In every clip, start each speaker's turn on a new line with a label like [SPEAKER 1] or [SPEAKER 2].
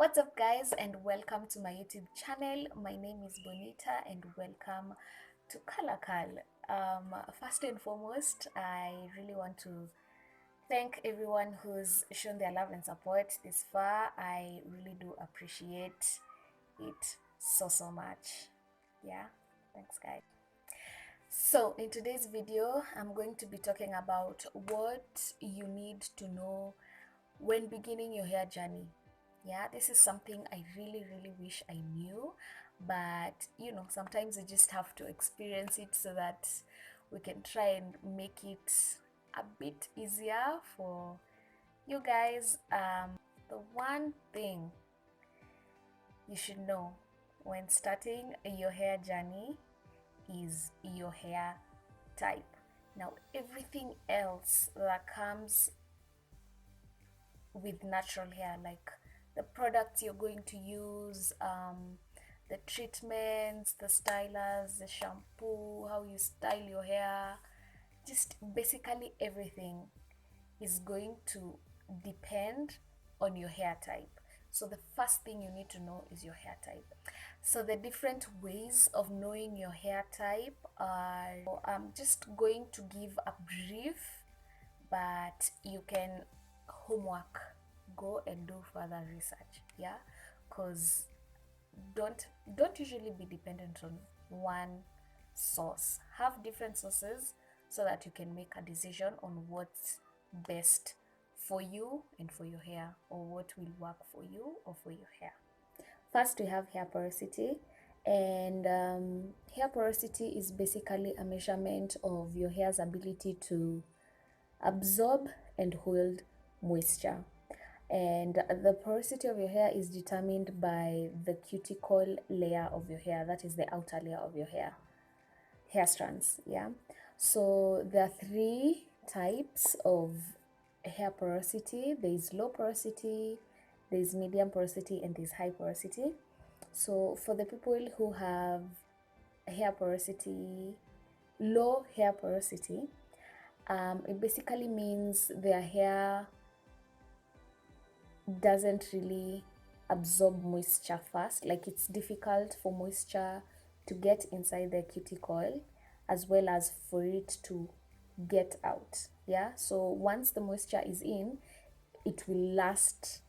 [SPEAKER 1] What's up, guys, and welcome to my YouTube channel. My name is Bonita, and welcome to Kalakal. First and foremost, I really want to thank everyone who's shown their love and support this far. I really do appreciate it so much. Yeah, thanks, guys. So, in today's video, I'm going to be talking about what you need to know when beginning your hair journey. Yeah, this is something I really wish I knew, but sometimes you just have to experience it so that we can try and make it a bit easier for you guys. The one thing you should know when starting your hair journey is your hair type. Now, everything else that comes with natural hair, like the products you're going to use, the treatments, the stylers, the shampoo, how you style your hair, just basically everything is going to depend on your hair type. So the first thing you need to know is your hair type. So the different ways of knowing your hair type are, I'm just going to give a brief, but you can homework, go and do further research. Yeah, because don't usually be dependent on one source. Have different sources so that you can make a decision on what's best for you and for your hair, or what will work for you or for your hair. First, we have hair porosity, and hair porosity is basically a measurement of your hair's ability to absorb and hold moisture. And the porosity of your hair is determined by the cuticle layer of your hair, that is the outer layer of your hair strands. Yeah, so there are three types of hair porosity. There is low porosity, there is medium porosity, and there is high porosity. So for the people who have hair porosity, low hair porosity, it basically means their hair doesn't really absorb moisture fast. Like, it's difficult for moisture to get inside the cuticle as well as for it to get out. Yeah, so once the moisture is in, it will last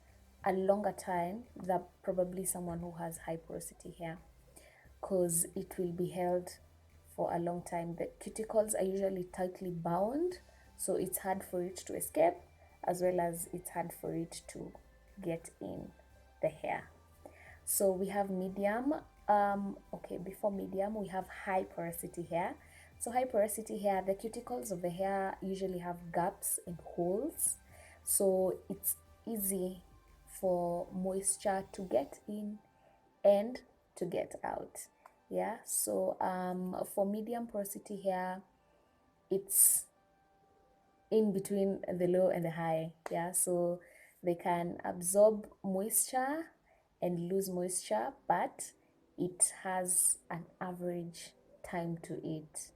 [SPEAKER 1] a longer time than probably someone who has high porosity hair, because it will be held for a long time. The cuticles are usually tightly bound, so it's hard for it to escape, as well as it's hard for it to get in the hair. So we have medium. Okay, before medium, we have high porosity hair. So high porosity hair, the cuticles of the hair usually have gaps and holes, so it's easy for moisture to get in and to get out. Yeah, so for medium porosity hair, it's in between the low and the high. Yeah, so they can absorb moisture and lose moisture, but it has an average time to it.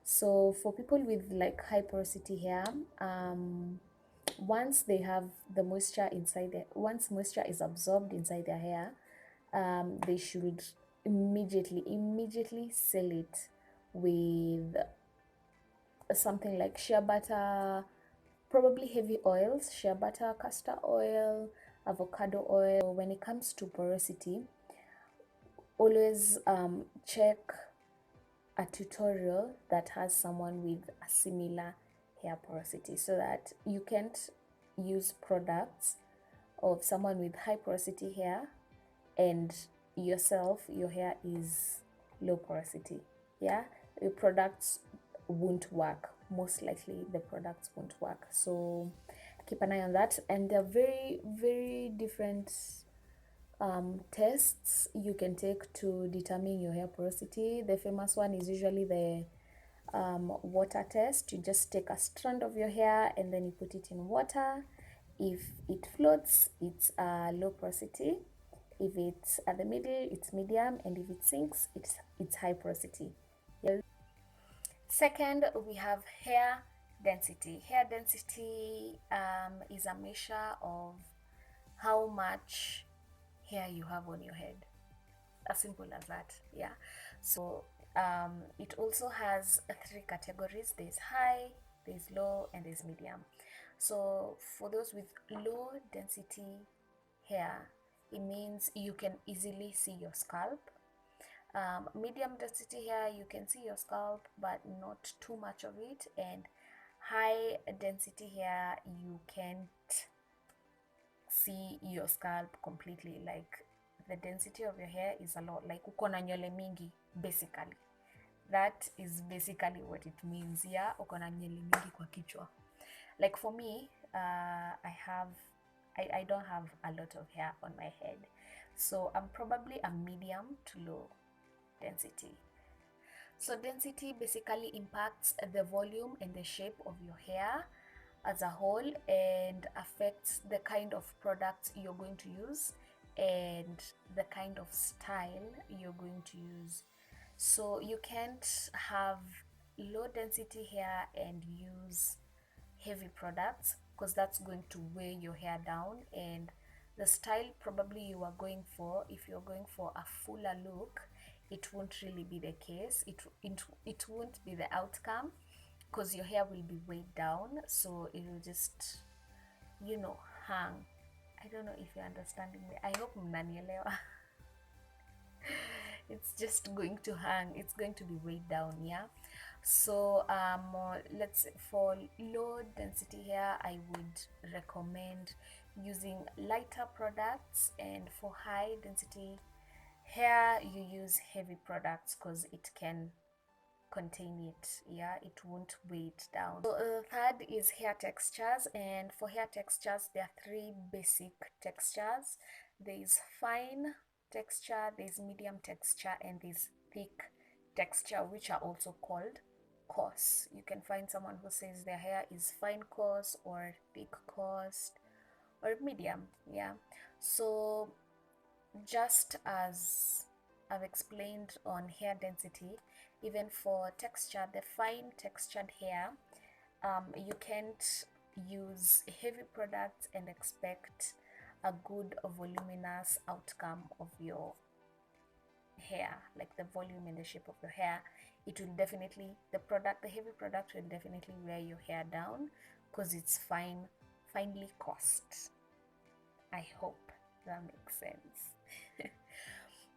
[SPEAKER 1] So for people with like high porosity hair, once they have the moisture inside the once moisture is absorbed inside their hair, they should immediately seal it with something like shea butter, probably heavy oils, shea butter, castor oil, avocado oil. When it comes to porosity, always check a tutorial that has someone with a similar hair porosity, so that you can't use products of someone with high porosity hair and yourself, your hair is low porosity. Yeah, the products won't work. Most likely the products won't work, so keep an eye on that. And there are very different tests you can take to determine your hair porosity. The famous one is usually the water test. You just take a strand of your hair and then you put it in water. If it floats, it's low porosity. If it's at the middle, it's medium, and if it sinks, it's high porosity. Second, we have hair density. Hair density is a measure of how much hair you have on your head. As simple as that. Yeah. So it also has three categories: there's high, there's low, and there's medium. So for those with low density hair, it means you can easily see your scalp. Medium density hair, you can see your scalp but not too much of it, and high density hair, you can't see your scalp completely. Like, the density of your hair is a lot, like uko na nywele mingi basically. That is basically what it means. Yeah, uko na nywele mingi kwa kichwa. Like for me, I don't have a lot of hair on my head, so I'm probably a medium to low density. So density basically impacts the volume and the shape of your hair as a whole, and affects the kind of products you're going to use and the kind of style you're going to use. So you can't have low density hair and use heavy products, because that's going to weigh your hair down, and the style probably you are going for, if you're going for a fuller look, it won't really be the case. It won't be the outcome, because your hair will be weighed down, so it will just, hang. I don't know if you're understanding me. I hope mnanielewa. It's just going to hang, it's going to be weighed down. Yeah. So let's, for low density hair, I would recommend using lighter products, and for high density hair, you use heavy products, because it can contain it. Yeah, it won't weigh it down. So third is hair textures, and for hair textures, there are three basic textures. There is fine texture, there's medium texture, and there's thick texture, which are also called coarse. You can find someone who says their hair is fine coarse, or thick coarse, or medium. Yeah. So just as I've explained on hair density, even for texture, the fine textured hair, you can't use heavy products and expect a good voluminous outcome of your hair, like the volume and the shape of your hair. It will definitely, the heavy product will definitely wear your hair down, because it's finely coarse. I hope that makes sense.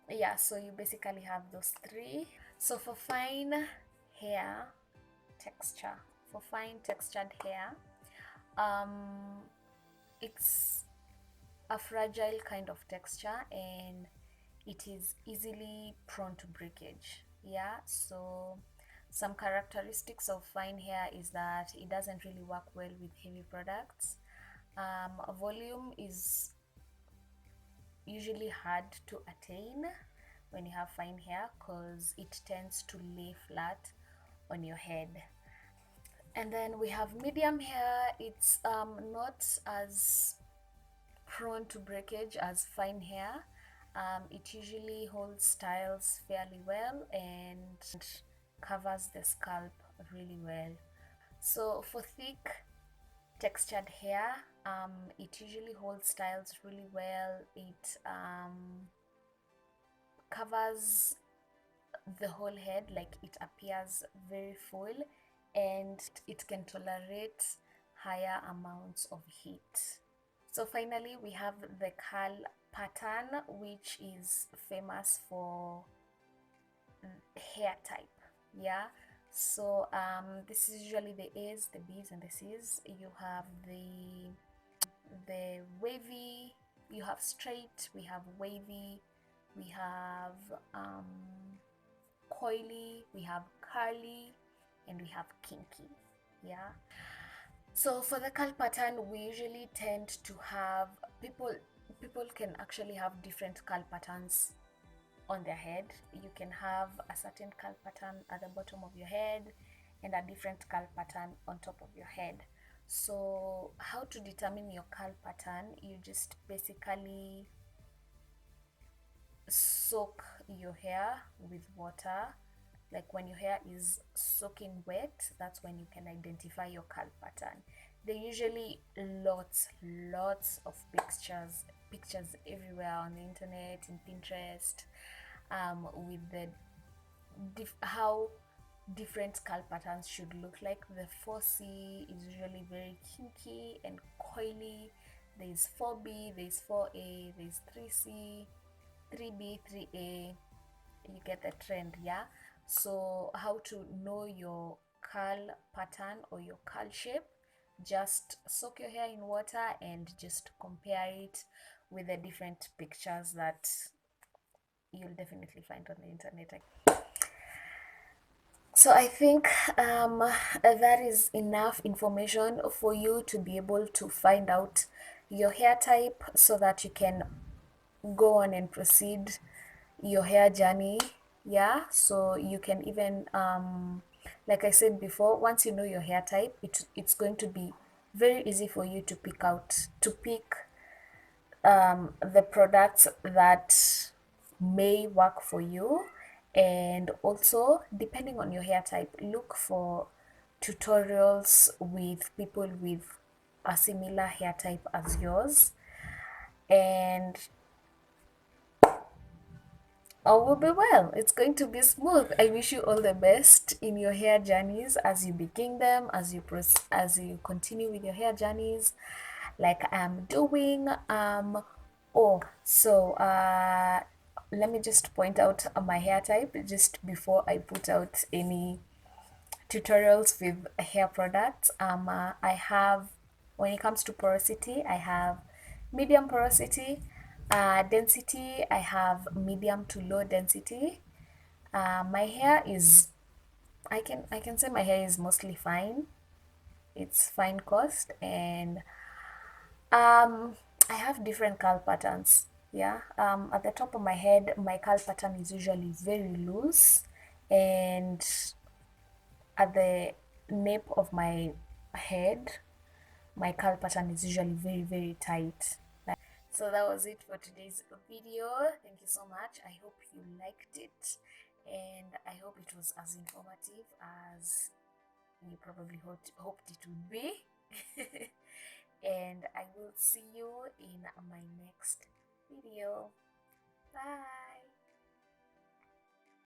[SPEAKER 1] Yeah, so you basically have those three. So for fine hair texture, for fine textured hair, it's a fragile kind of texture, and it is easily prone to breakage. Yeah, so some characteristics of fine hair is that it doesn't really work well with heavy products. Volume is usually hard to attain when you have fine hair, because it tends to lay flat on your head. And then we have medium hair. It's not as prone to breakage as fine hair. It usually holds styles fairly well and covers the scalp really well. So for thick textured hair, it usually holds styles really well. It covers the whole head, like it appears very full, and it can tolerate higher amounts of heat. So finally, we have the curl pattern, which is famous for hair type. Yeah. So this is usually the A's, the B's, and the C's. You have the wavy, you have straight, we have wavy, we have coily, we have curly, and we have kinky. Yeah. So for the curl pattern, we usually tend to have people can actually have different curl patterns on their head. You can have a certain curl pattern at the bottom of your head and a different curl pattern on top of your head. So how to determine your curl pattern? You just basically soak your hair with water. Like when your hair is soaking wet, that's when you can identify your curl pattern. There are usually lots of pictures everywhere on the internet, in Pinterest, with the how different skull patterns should look like. The 4C is usually very kinky and coily. There's 4B, there's 4A, there's 3C, 3B, 3A. You get the trend, yeah? So how to know your curl pattern or your curl shape? Just soak your hair in water and just compare it with the different pictures that you'll definitely find on the internet. So I think that is enough information for you to be able to find out your hair type so that you can go on and proceed your hair journey. Yeah, so you can even like I said before, once you know your hair type, it's going to be very easy for you to pick the products that may work for you. And also, depending on your hair type, look for tutorials with people with a similar hair type as yours, and all will be well. It's going to be smooth. I wish you all the best in your hair journeys as you begin them, as you continue with your hair journeys, like I'm doing. Let me just point out my hair type just before I put out any tutorials with hair products. I have, when it comes to porosity, I have medium porosity. Density, I have medium to low density. My hair is, I can say my hair is mostly fine. It's fine cost, and I have different curl patterns. Yeah. At the top of my head, my curl pattern is usually very loose, and at the nape of my head, my curl pattern is usually very, very tight. So that was it for today's video. Thank you so much. I hope you liked it, and I hope it was as informative as you probably hoped it would be. And I will see you in my next video. Bye.